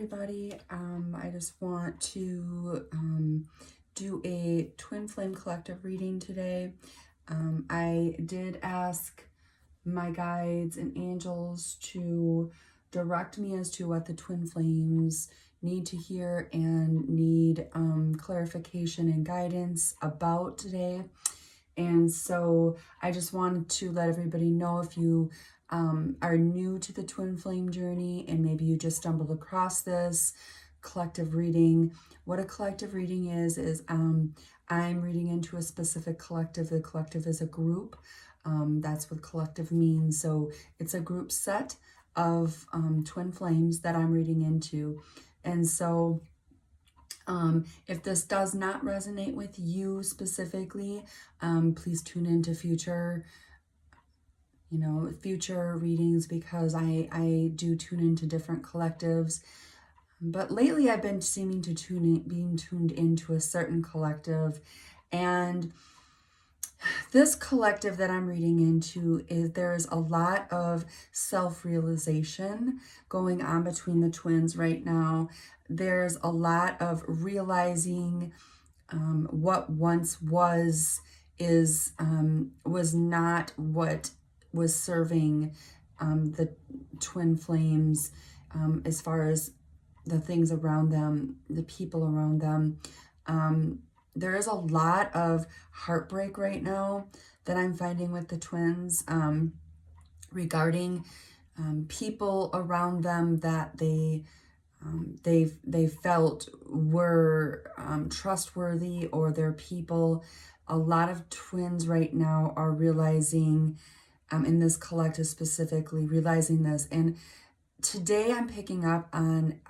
everybody. I just want to do a twin flame collective reading today. I did ask my guides and angels to direct me as to what the twin flames need to hear and need clarification and guidance about today. And so I just wanted to let everybody know, if you are new to the twin flame journey and maybe you just stumbled across this collective reading. What a collective reading is I'm reading into a specific collective. The collective is a group. That's what collective means. So it's a group set of twin flames that I'm reading into. And so if this does not resonate with you specifically, please tune into future readings, because I do tune into different collectives. But lately I've been seeming to being tuned into a certain collective, and this collective that I'm reading into there's a lot of self-realization going on between the twins right now. There's a lot of realizing what once was not what was serving the twin flames, as far as the things around them, the people around them. There is a lot of heartbreak right now that I'm finding with the twins, regarding people around them that they felt were trustworthy, or their people. A lot of twins right now are realizing, in this collective specifically, realizing this. And today I'm picking up on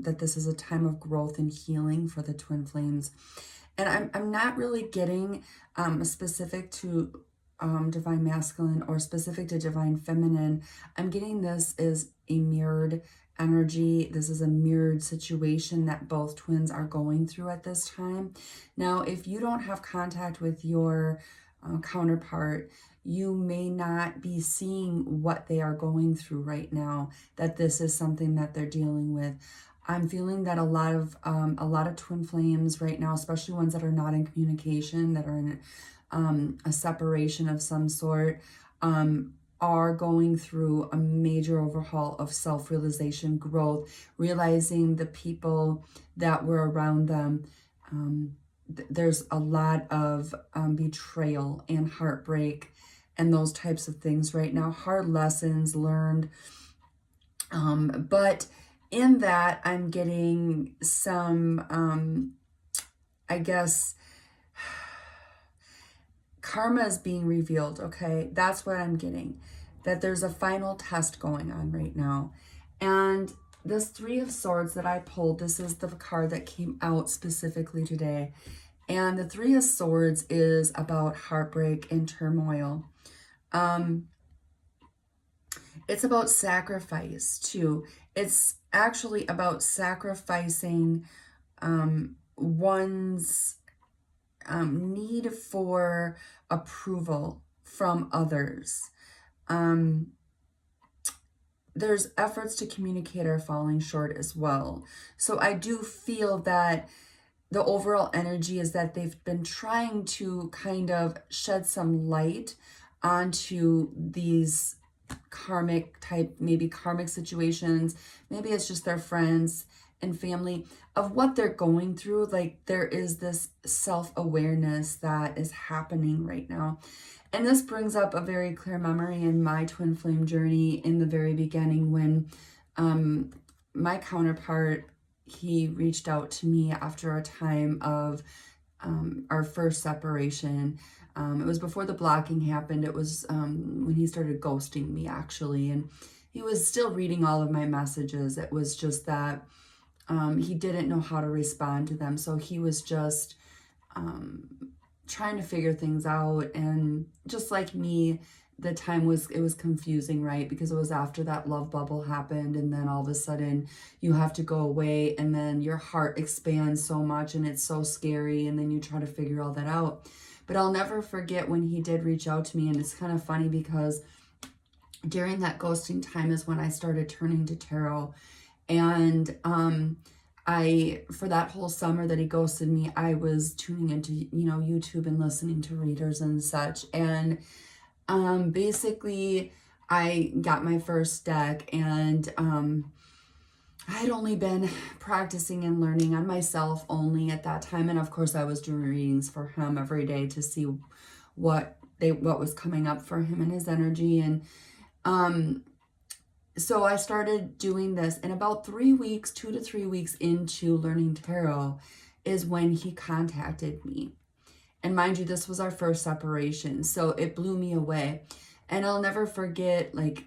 that this is a time of growth and healing for the twin flames. And I'm not really getting specific to divine masculine or specific to divine feminine. I'm getting this is a mirrored energy. This is a mirrored situation that both twins are going through at this time. Now, if you don't have contact with your counterpart, you may not be seeing what they are going through right now, that this is something that they're dealing with. I'm feeling that a lot of twin flames right now, especially ones that are not in communication, that are in a separation of some sort, are going through a major overhaul of self-realization, growth, realizing the people that were around them. There's a lot of betrayal and heartbreak and those types of things right now, hard lessons learned. But in that, I'm getting some, I guess, karma is being revealed, okay? That's what I'm getting, that there's a final test going on right now. And this Three of Swords that I pulled, this is the card that came out specifically today. And the Three of Swords is about heartbreak and turmoil. It's about sacrifice too. It's actually about sacrificing one's need for approval from others. There's efforts to communicate are falling short as well. So I do feel that the overall energy is that they've been trying to kind of shed some light onto these karmic type, maybe karmic situations. Maybe it's just their friends and family, of what they're going through. Like, there is this self-awareness that is happening right now. And this brings up a very clear memory in my twin flame journey in the very beginning, when my counterpart, he reached out to me after a time of our first separation. It was before the blocking happened. It was when he started ghosting me, actually. And he was still reading all of my messages. It was just that he didn't know how to respond to them. So he was just trying to figure things out. And just like me, the time was confusing, right? Because it was after that love bubble happened, and then all of a sudden you have to go away, and then your heart expands so much and it's so scary, and then you try to figure all that out. But I'll never forget when he did reach out to me. And it's kind of funny because during that ghosting time is when I started turning to tarot. And for that whole summer that he ghosted me, I was tuning into, YouTube and listening to readers and such. And basically I got my first deck, and I had only been practicing and learning on myself only at that time. And of course I was doing readings for him every day to see what was coming up for him and his energy. And so I started doing this, and about 3 weeks, 2 to 3 weeks into learning tarot is when he contacted me. And mind you, this was our first separation, so it blew me away. And I'll never forget, like,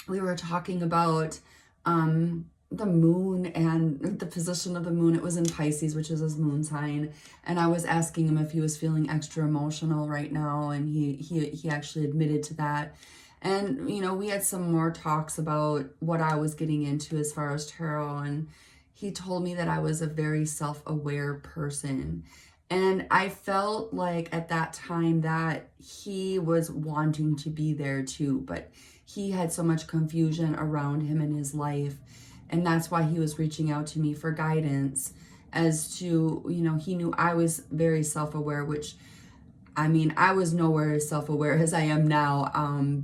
we were talking about the moon and the position of the moon. It was in Pisces, which is his moon sign. And I was asking him if he was feeling extra emotional right now, and he actually admitted to that. And, we had some more talks about what I was getting into as far as tarot. And he told me that I was a very self-aware person. And I felt like at that time that he was wanting to be there too, but he had so much confusion around him in his life. And that's why he was reaching out to me for guidance as to, he knew I was very self-aware, which, I mean, I was nowhere as self-aware as I am now,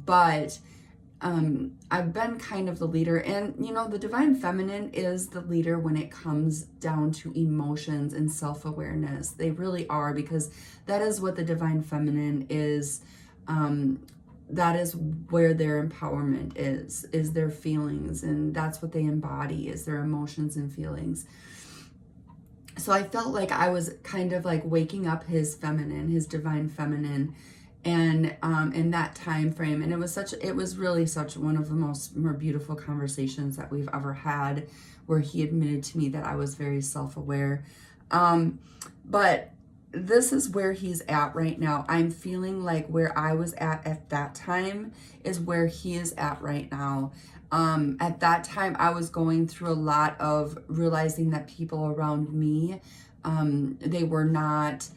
but I've been kind of the leader. And, the Divine Feminine is the leader when it comes down to emotions and self-awareness. They really are, because that is what the Divine Feminine is. That is where their empowerment is their feelings. And that's what they embody, is their emotions and feelings. So I felt like I was kind of like waking up his feminine, his divine feminine, and in that time frame. And it was really such one of the more beautiful conversations that we've ever had, where he admitted to me that I was very self-aware. But this is where he's at right now. I'm feeling like where I was at that time is where he is at right now. At that time, I was going through a lot of realizing that people around me, they were not,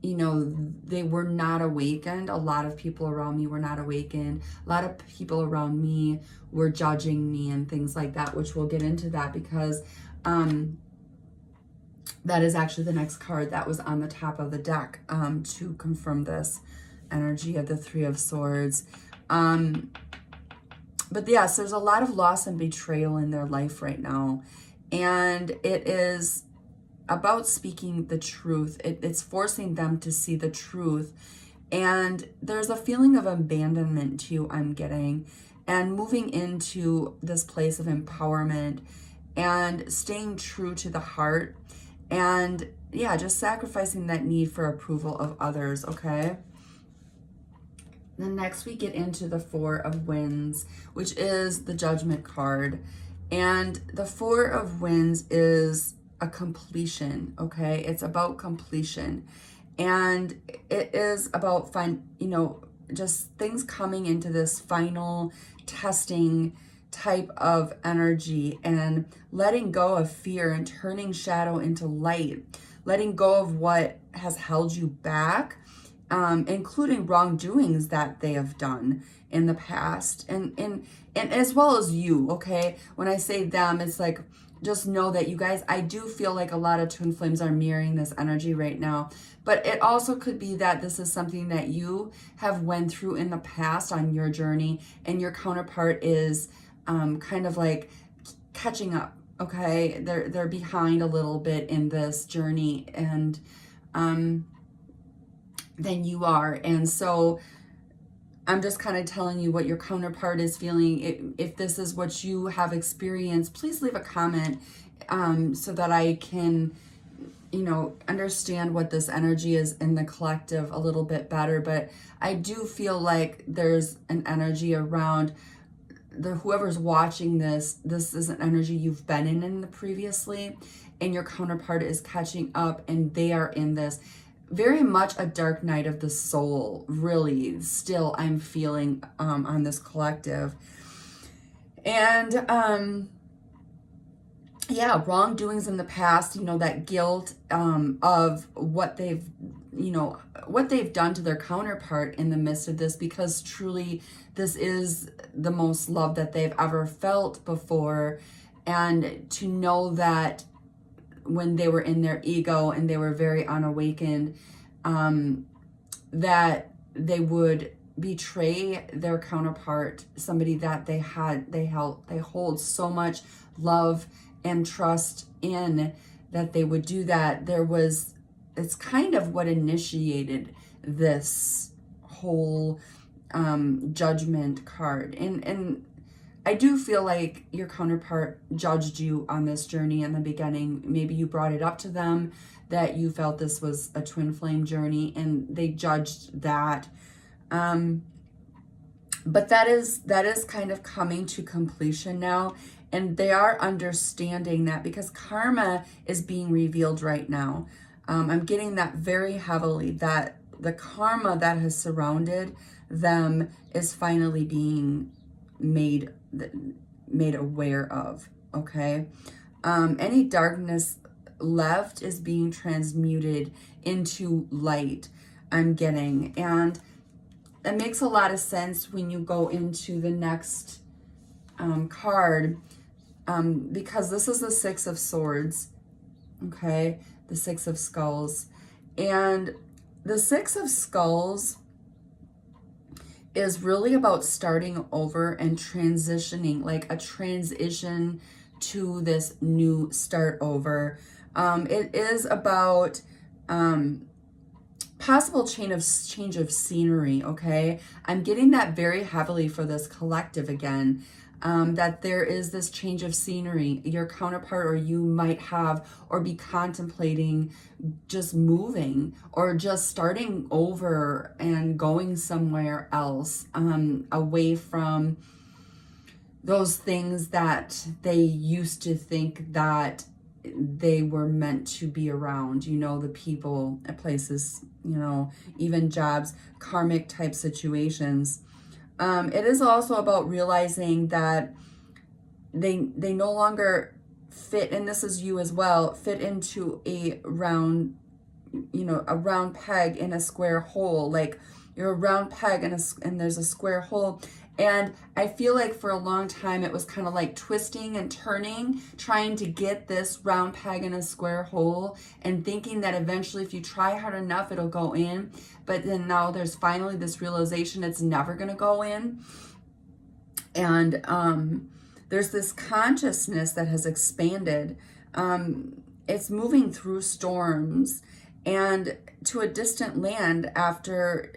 they were not awakened. A lot of people around me were not awakened. A lot of people around me were judging me and things like that, which we'll get into that, because that is actually the next card that was on the top of the deck to confirm this energy of the Three of Swords. But yes, there's a lot of loss and betrayal in their life right now. And it is about speaking the truth. It's forcing them to see the truth. And there's a feeling of abandonment too, I'm getting. And moving into this place of empowerment and staying true to the heart. And yeah, just sacrificing that need for approval of others, okay? Then next we get into the Four of Wands, which is the Judgment card. And the Four of Wands is a completion, okay? It's about completion. And it is about just things coming into this final testing type of energy, and letting go of fear and turning shadow into light, letting go of what has held you back, including wrongdoings that they have done in the past, and as well as you, okay? When I say them, it's like, just know that you guys, I do feel like a lot of twin flames are mirroring this energy right now. But it also could be that this is something that you have went through in the past on your journey, and your counterpart is kind of like catching up, okay? They're behind a little bit in this journey, and than you are. And so I'm just kind of telling you what your counterpart is feeling. If this is what you have experienced, please leave a comment so that I can, understand what this energy is in the collective a little bit better. But I do feel like there's an energy around whoever's watching this is an energy you've been in the previously, and your counterpart is catching up, and they are in this very much a dark night of the soul, really, still I'm feeling on this collective. And yeah, wrongdoings in the past, that guilt of what they've, what they've done to their counterpart in the midst of this, because truly this is the most love that they've ever felt before. And to know that when they were in their ego and they were very unawakened, that they would betray their counterpart, somebody that they hold so much love and trust in, that they would do that. It's kind of what initiated this whole judgment card. And I do feel like your counterpart judged you on this journey in the beginning. Maybe you brought it up to them that you felt this was a twin flame journey, and they judged that. But that is kind of coming to completion now. And they are understanding that, because karma is being revealed right now. I'm getting that very heavily, that the karma that has surrounded them is finally being made aware of, okay? Any darkness left is being transmuted into light, I'm getting. And it makes a lot of sense when you go into the next card, because this is the Six of Swords, okay? The Six of Skulls. And the Six of Skulls is really about starting over and transitioning, like a transition to this new start over. It is about possible change of scenery, okay? I'm getting that very heavily for this collective again. That there is this change of scenery. Your counterpart or you might have or be contemplating just moving or just starting over and going somewhere else, away from those things that they used to think that they were meant to be around, the people, places, even jobs, karmic type situations. It is also about realizing that they no longer fit, and this is you as well, fit into a round peg in a square hole. Like you're a round peg and there's a square hole. And I feel like for a long time it was kind of like twisting and turning, trying to get this round peg in a square hole, and thinking that eventually if you try hard enough it'll go in. But then now there's finally this realization it's never going to go in. And there's this consciousness that has expanded. It's moving through storms and to a distant land after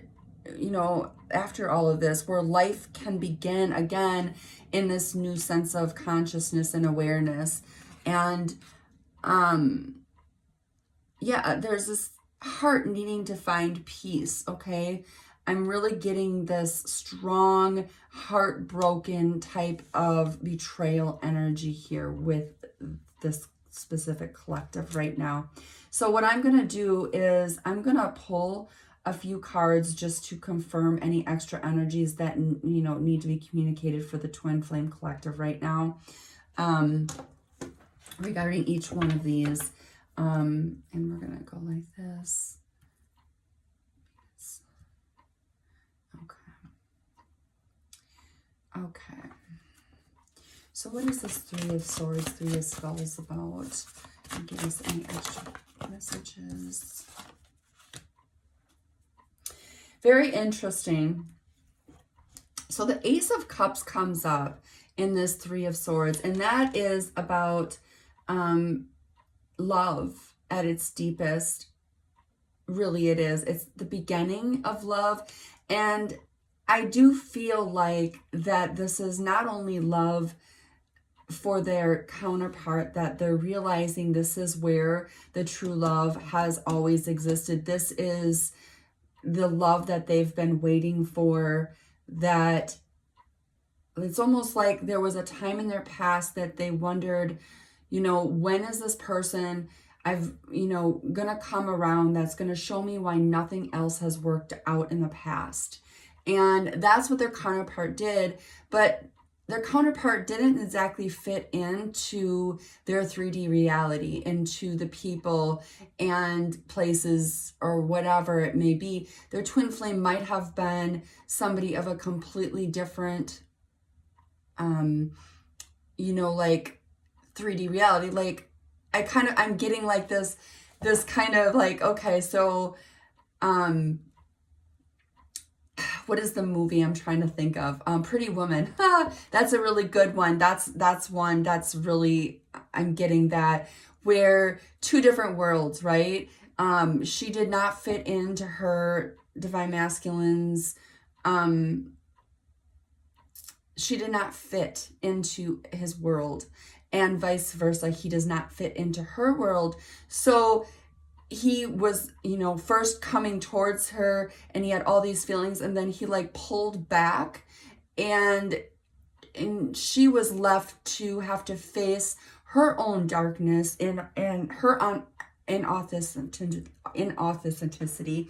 all of this, where life can begin again in this new sense of consciousness and awareness. And there's this heart needing to find peace, okay? I'm really getting this strong, heartbroken type of betrayal energy here with this specific collective right now. So what I'm going to do is I'm going to pull a few cards just to confirm any extra energies that need to be communicated for the Twin Flame Collective right now, regarding each one of these. And we're gonna go like this. Okay. So what is this Three of Swords, Three of Skulls about? And give us any extra messages. Very interesting. So the Ace of Cups comes up in this Three of Swords, and that is about love at its deepest. Really it is. It's the beginning of love. And I do feel like that this is not only love for their counterpart, that they're realizing this is where the true love has always existed. This is the love that they've been waiting for, that it's almost like there was a time in their past that they wondered, when is this person gonna come around that's gonna show me why nothing else has worked out in the past. And that's what their counterpart did. But their counterpart didn't exactly fit into their 3D reality, into the people and places or whatever it may be. Their twin flame might have been somebody of a completely different, like 3D reality. Like I'm getting like this kind of like, okay, so, what is the movie I'm trying to think of? Pretty Woman. That's a really good one. That's one that's really, I'm getting that, where two different worlds, right? She did not fit into her divine masculines. She did not fit into his world, and vice versa. He does not fit into her world. So he was, first coming towards her, and he had all these feelings, and then he like pulled back, and she was left to have to face her own darkness in her inauthenticity,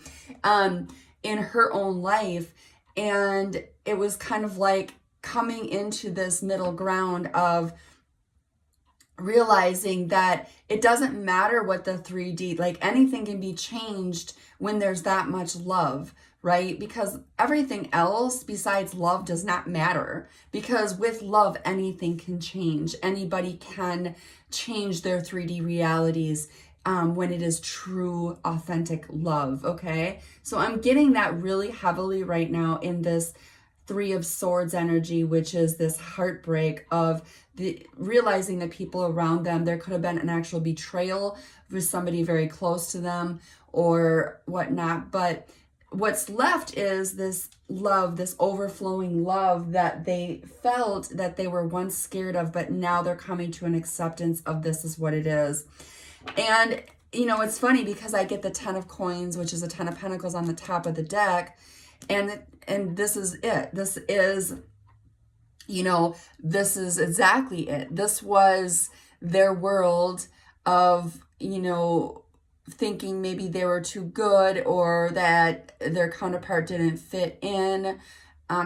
in her own life. And it was kind of like coming into this middle ground of realizing that it doesn't matter what the 3D, like anything can be changed when there's that much love, right? Because everything else besides love does not matter, because with love, anything can change. Anybody can change their 3D realities when it is true, authentic love, okay? So I'm getting that really heavily right now in this Three of Swords energy, which is this heartbreak of realizing that people around them, there could have been an actual betrayal with somebody very close to them or whatnot. But what's left is this love, this overflowing love that they felt that they were once scared of, but now they're coming to an acceptance of this is what it is. And, it's funny because I get the 10 of Coins, which is a 10 of Pentacles on the top of the deck. And this is it. This is, this is exactly it. This was their world of, thinking maybe they were too good or that their counterpart didn't fit in.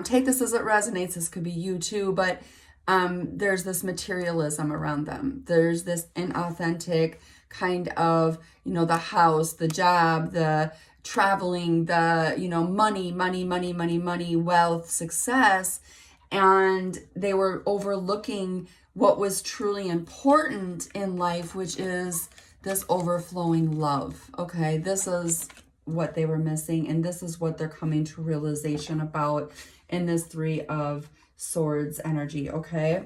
Take this as it resonates. This could be you too, but there's this materialism around them. There's this inauthentic kind of, the house, the job, the traveling, the, money, wealth, success. And they were overlooking what was truly important in life, which is this overflowing love. Okay, this is what they were missing, and this is what they're coming to realization about in this Three of Swords energy. Okay,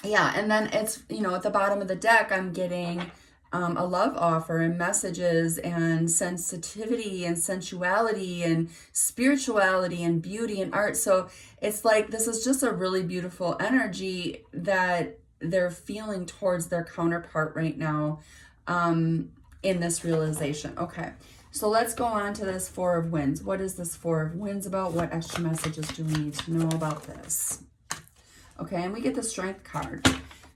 yeah. And then it's, at the bottom of the deck, I'm getting a love offer and messages and sensitivity and sensuality and spirituality and beauty and art. So it's like, this is just a really beautiful energy that they're feeling towards their counterpart right now in this realization. Okay, so let's go on to this Four of Wands. What is this Four of Wands about? What extra messages do we need to know about this? Okay, and we get the Strength card.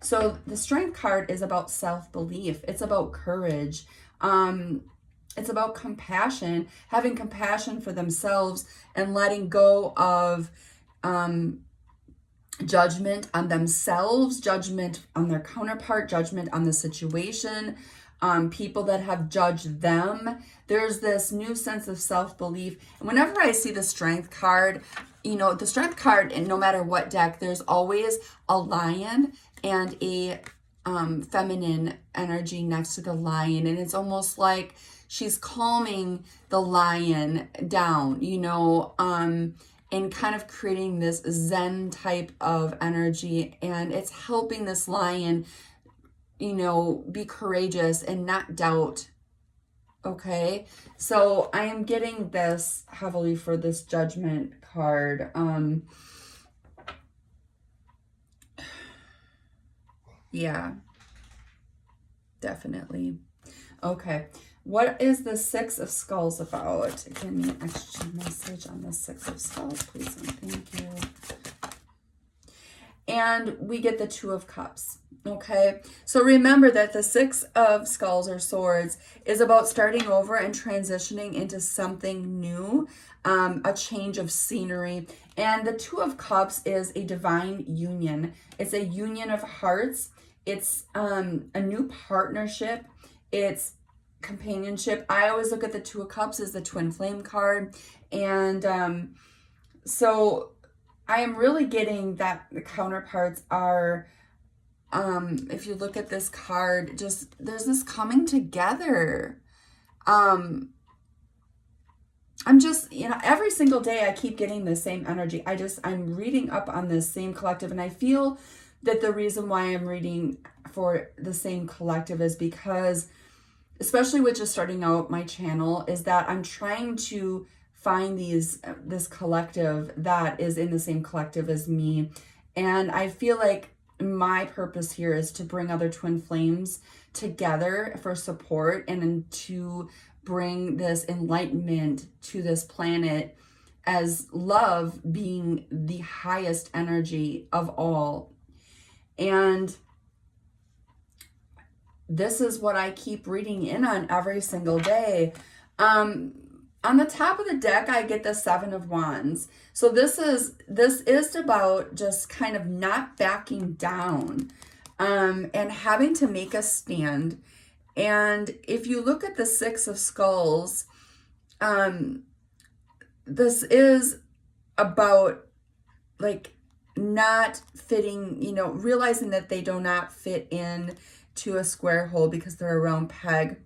So the Strength card is about self-belief. It's about courage. It's about compassion, having compassion for themselves and letting go of judgment on themselves, judgment on their counterpart, judgment on the situation, people that have judged them. There's this new sense of self-belief. And whenever I see the Strength card, the Strength card, and no matter what deck, there's always a lion and a feminine energy next to the lion. And it's almost like she's calming the lion down, and kind of creating this Zen type of energy. And it's helping this lion, be courageous and not doubt. Okay, so I am getting this heavily for this Judgment card. Yeah, definitely. Okay, what is the Six of Skulls about? Give me an extra message on the Six of Skulls, please, and thank you. And we get the Two of Cups. Okay, so remember that the Six of Skulls or Swords is about starting over and transitioning into something new, a change of scenery. And the Two of Cups is a divine union. It's a union of hearts. It's a new partnership. It's companionship. I always look at the Two of Cups as the twin flame card. And so I am really getting that the counterparts are, if you look at this card, just there's this coming together. I'm just, every single day I keep getting the same energy. I'm reading up on this same collective, and I feel that the reason why I'm reading for the same collective is because, especially with just starting out my channel, is that I'm trying to find this collective that is in the same collective as me. And I feel like my purpose here is to bring other twin flames together for support and to bring this enlightenment to this planet, as love being the highest energy of all. And this is what I keep reading in on every single day. On the top of the deck, I get the Seven of Wands. So this is about just kind of not backing down, and having to make a stand. And if you look at the Six of Skulls, this is about like not fitting, realizing that they do not fit in to a square hole because they're a round peg.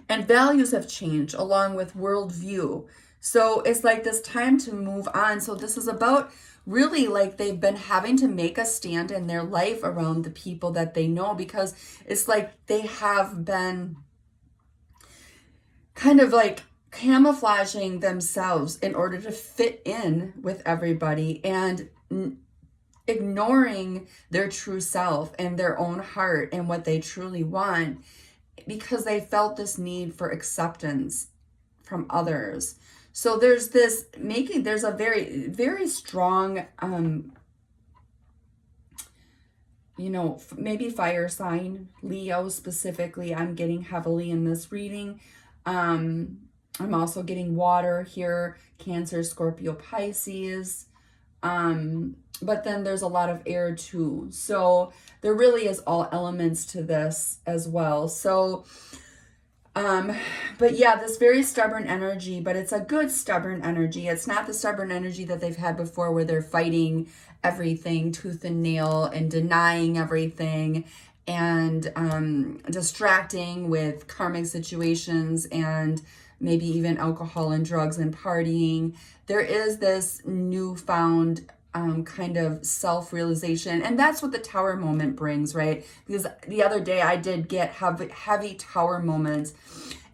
And values have changed along with worldview. So it's like this time to move on. So this is about really like they've been having to make a stand in their life around the people that they know, because it's like they have been kind of like camouflaging themselves in order to fit in with everybody and ignoring their true self and their own heart and what they truly want, because they felt this need for acceptance from others. So there's a very, very strong, maybe fire sign, Leo specifically, I'm getting heavily in this reading. I'm also getting water here, Cancer, Scorpio, Pisces. But then there's a lot of air too. So there really is all elements to this as well. So, but yeah, this very stubborn energy, but it's a good stubborn energy. It's not the stubborn energy that they've had before where they're fighting everything tooth and nail and denying everything and distracting with karmic situations and maybe even alcohol and drugs and partying. There is this newfound kind of self-realization, and that's what the Tower moment brings, right? Because the other day I did get heavy Tower moments,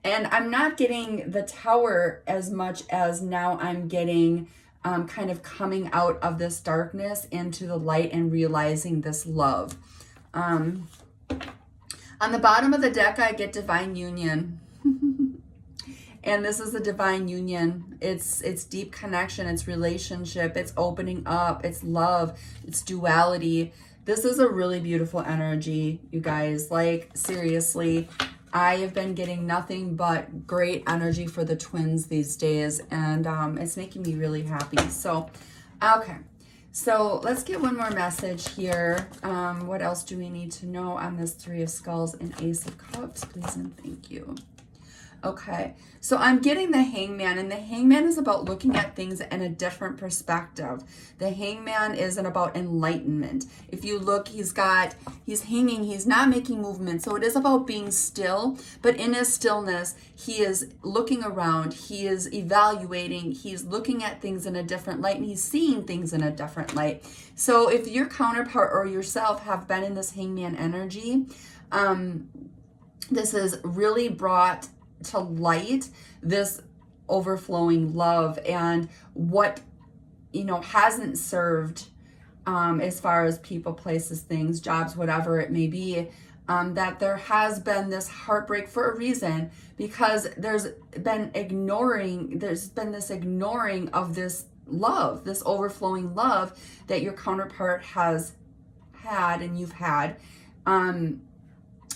and I'm not getting the Tower as much as now I'm getting kind of coming out of this darkness into the light and realizing this love. On the bottom of the deck, I get Divine Union. And this is the divine union. It's deep connection, it's relationship, it's opening up, it's love, it's duality. This is a really beautiful energy, you guys. Like, seriously, I have been getting nothing but great energy for the twins these days, and it's making me really happy. So, okay. So let's get one more message here. What else do we need to know on this Three of Skulls and Ace of Cups? Please and thank you. Okay, so I'm getting the Hangman, and the Hangman is about looking at things in a different perspective. The Hangman isn't about enlightenment. If you look, he's hanging, he's not making movement. So it is about being still, but in his stillness, he is looking around, he is evaluating, he's looking at things in a different light, and he's seeing things in a different light. So if your counterpart or yourself have been in this Hangman energy, this is really brought to light this overflowing love and what hasn't served as far as people, places, things, jobs, whatever it may be, that there has been this heartbreak for a reason, because there's been this ignoring of this love, this overflowing love that your counterpart has had and you've had.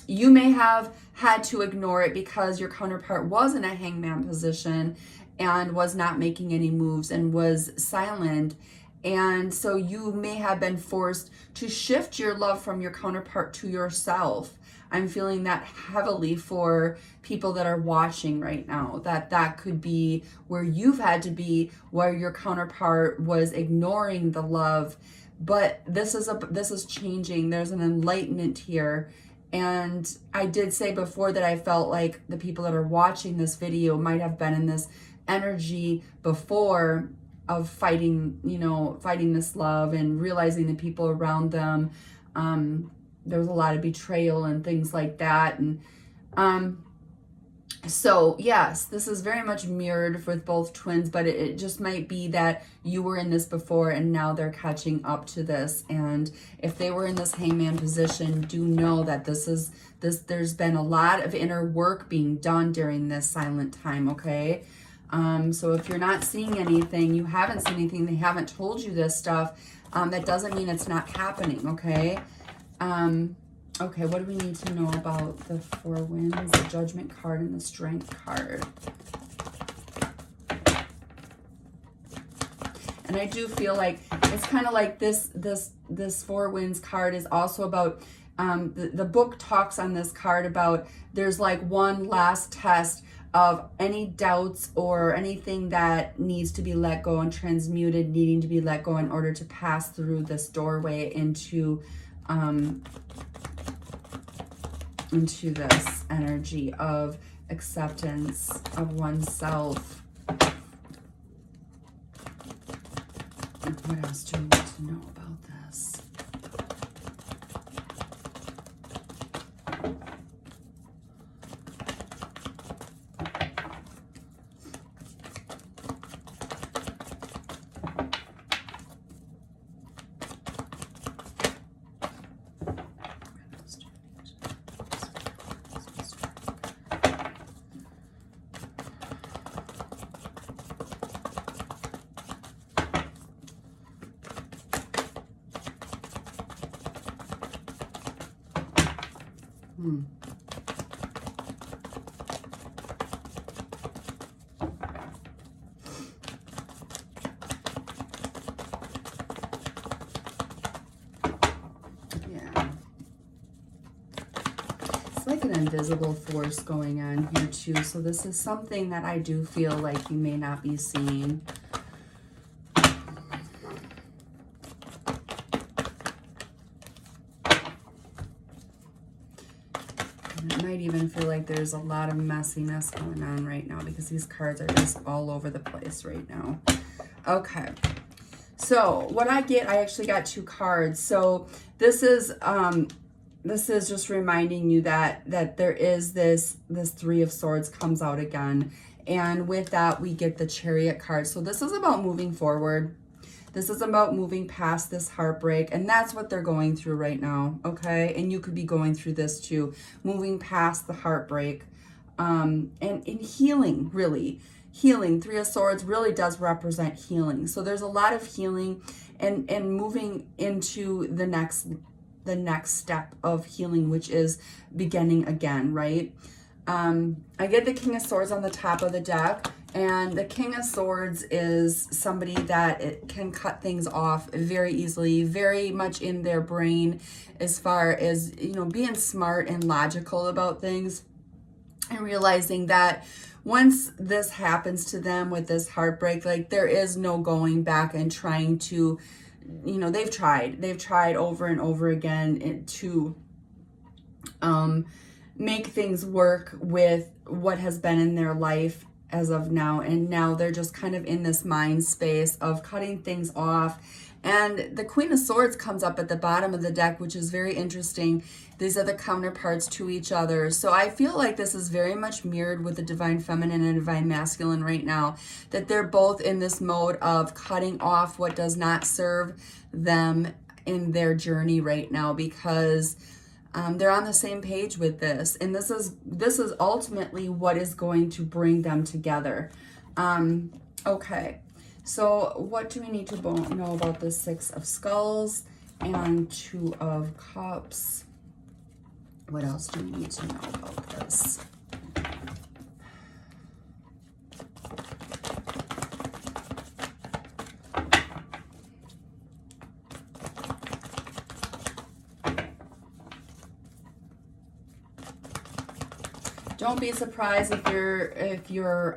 You may have had to ignore it because your counterpart was in a hangman position and was not making any moves and was silent. And so you may have been forced to shift your love from your counterpart to yourself. I'm feeling that heavily for people that are watching right now, that could be where you've had to be, where your counterpart was ignoring the love. But this is changing. There's an enlightenment here. And I did say before that I felt like the people that are watching this video might have been in this energy before of fighting, fighting this love and realizing the people around them. There was a lot of betrayal and things like that. And so yes, this is very much mirrored with both twins, but it just might be that you were in this before and now they're catching up to this. And if they were in this hangman position, do know that there's been a lot of inner work being done during this silent time, okay? So if you're not seeing anything, you haven't seen anything, they haven't told you this stuff, that doesn't mean it's not happening, okay? Okay, what do we need to know about the Four Winds, the Judgment card, and the Strength card? And I do feel like it's kind of like this Four Winds card is also about, the book talks on this card about there's like one last test of any doubts or anything that needs to be let go and transmuted, needing to be let go in order to pass through this doorway into this energy of acceptance of oneself. What else do we need to know about this? Yeah. It's like an invisible force going on here too. So this is something that I do feel like you may not be seeing. It might even feel like there's a lot of messiness going on right now because these cards are just all over the place right now. Okay. So what I actually got two cards. So this is just reminding you that there is this Three of Swords comes out again. And with that, we get the Chariot card. So this is about moving forward. This is about moving past this heartbreak, and that's what they're going through right now, okay? And you could be going through this too, moving past the heartbreak, and healing, really. Healing, Three of Swords really does represent healing. So there's a lot of healing and moving into the next step of healing, which is beginning again, right? I get the King of Swords on the top of the deck. And the King of Swords is somebody that it can cut things off very easily, very much in their brain as far as, being smart and logical about things and realizing that once this happens to them with this heartbreak, like there is no going back and trying to, they've tried over and over again to make things work with what has been in their life as of now, and now they're just kind of in this mind space of cutting things off. And the Queen of Swords comes up at the bottom of the deck, which is very interesting. These are the counterparts to each other. So I feel like this is very much mirrored with the Divine Feminine and Divine Masculine right now, that they're both in this mode of cutting off what does not serve them in their journey right now, because they're on the same page with this, and this is ultimately what is going to bring them together. Okay, so what do we need to know about the Six of Skulls and Two of Cups? What else do we need to know about this? Don't be surprised if your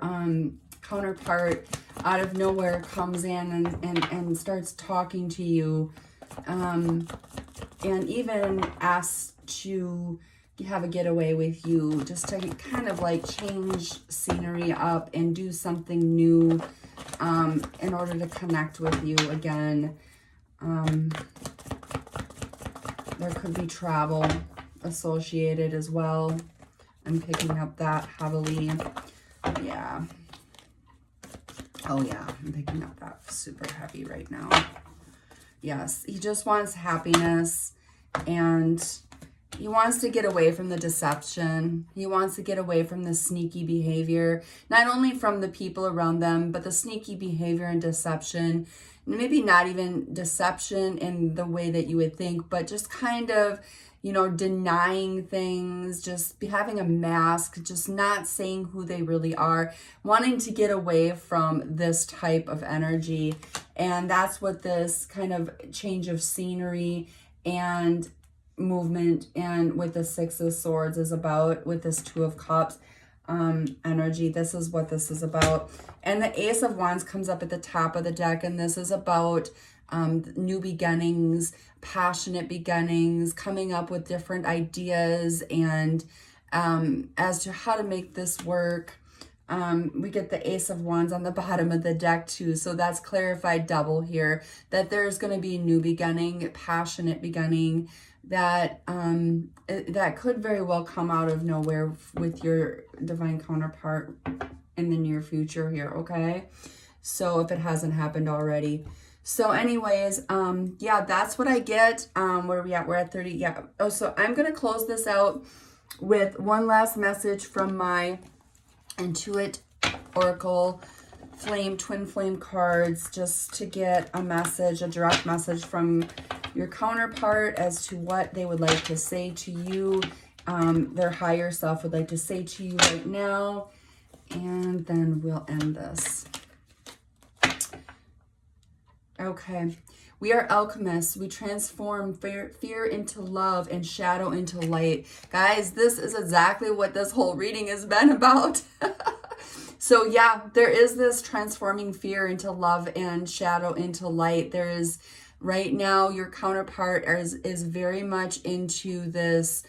counterpart out of nowhere comes in and starts talking to you, and even asks to have a getaway with you, just to kind of like change scenery up and do something new in order to connect with you again. There could be travel associated as well. I'm picking up that heavily. Yeah. Oh yeah, I'm picking up that super heavy right now. Yes, he just wants happiness, and he wants to get away from the deception. He wants to get away from the sneaky behavior, not only from the people around them, but the sneaky behavior and deception. Maybe not even deception in the way that you would think, but just kind of, you know, denying things, just having a mask, just not saying who they really are, wanting to get away from this type of energy. And that's what this kind of change of scenery and movement and with the Six of Swords is about, with this Two of Cups energy. This is what this is about. And the Ace of Wands comes up at the top of the deck, and this is about new beginnings, passionate beginnings, coming up with different ideas and as to how to make this work. We get the Ace of Wands on the bottom of the deck too, so that's clarified double here, that there's going to be a new beginning, passionate beginning, that that could very well come out of nowhere with your divine counterpart in the near future here, okay? So if it hasn't happened already. So anyways, yeah, that's what I get. Where are we at? We're at 30. Yeah. Oh, so I'm going to close this out with one last message from my Intuit Oracle Flame, Twin Flame cards, just to get a message, a direct message from your counterpart as to what they would like to say to you, their higher self would like to say to you right now. And then we'll end this. Okay. We are alchemists. We transform fear into love and shadow into light. Guys, this is exactly what this whole reading has been about. So yeah, there is this transforming fear into love and shadow into light. There is, right now, your counterpart is very much into this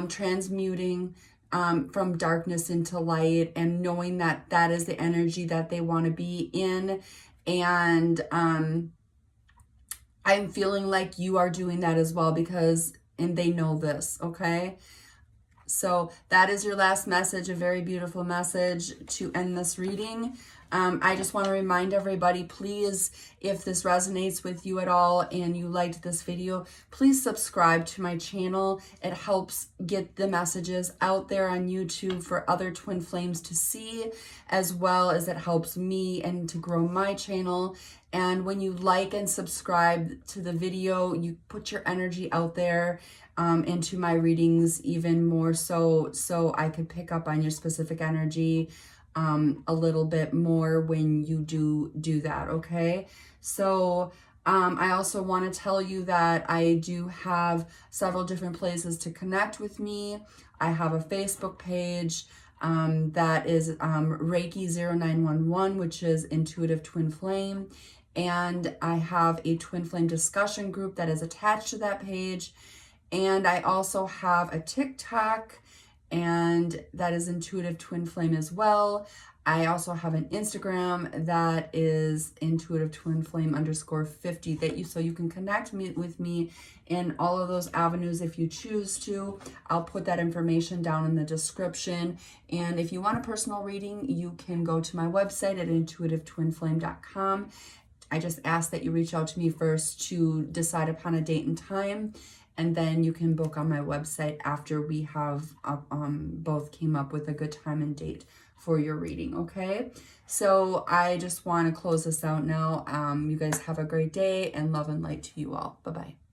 transmuting from darkness into light, and knowing that that is the energy that they want to be in. And I'm feeling like you are doing that as well, because, and they know this, okay? So that is your last message, a very beautiful message to end this reading. I just want to remind everybody, please, if this resonates with you at all and you liked this video, please subscribe to my channel. It helps get the messages out there on YouTube for other twin flames to see, as well as it helps me and to grow my channel. And when you like and subscribe to the video, you put your energy out there into my readings even more, so I could pick up on your specific energy a little bit more when you do that, okay? So I also want to tell you that I do have several different places to connect with me. I have a Facebook page that is Reiki 0911, which is Intuitive Twin Flame. And I have a Twin Flame discussion group that is attached to that page. And I also have a TikTok, and that is Intuitive Twin Flame as well. I also have an Instagram that is Intuitive Twin Flame _50, that so you can connect with me in all of those avenues if you choose to. I'll put that information down in the description. And if you want a personal reading, you can go to my website at intuitivetwinflame.com. I just ask that you reach out to me first to decide upon a date and time, and then you can book on my website after we have both came up with a good time and date for your reading, okay? So I just want to close this out now. You guys have a great day, and love and light to you all. Bye-bye.